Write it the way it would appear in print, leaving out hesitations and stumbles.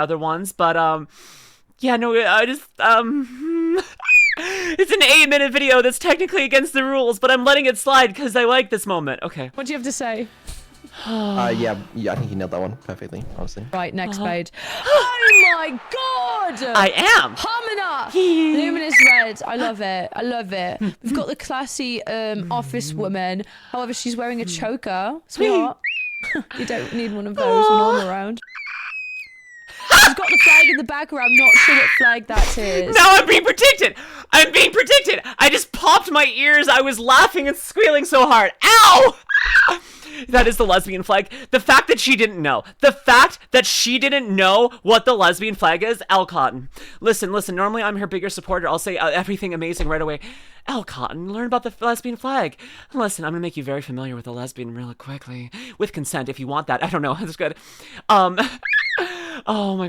other ones, but yeah, no, I just it's an 8-minute video that's technically against the rules, but I'm letting it slide because I like this moment. Okay. What do you have to say? Yeah, I think you nailed that one perfectly, honestly. Right, next page. Oh my god! I am. Hamina! Luminous red. I love it. I love it. We've got the classy office woman. However, she's wearing a choker. Sweetheart. You don't need one of those when I'm around. She's got the flag in the background. I'm not sure what flag that is. Now I'm being predicted! I'm being predicted! I just popped my ears. I was laughing and squealing so hard. Ow! That is the lesbian flag. The fact that she didn't know. The fact that she didn't know what the lesbian flag is. Elle Cotton. Listen. Normally I'm her bigger supporter. I'll say everything amazing right away. Elle Cotton, learn about the lesbian flag. Listen, I'm gonna make you very familiar with the lesbian really quickly. With consent, if you want that. I don't know. That's good. Oh my god.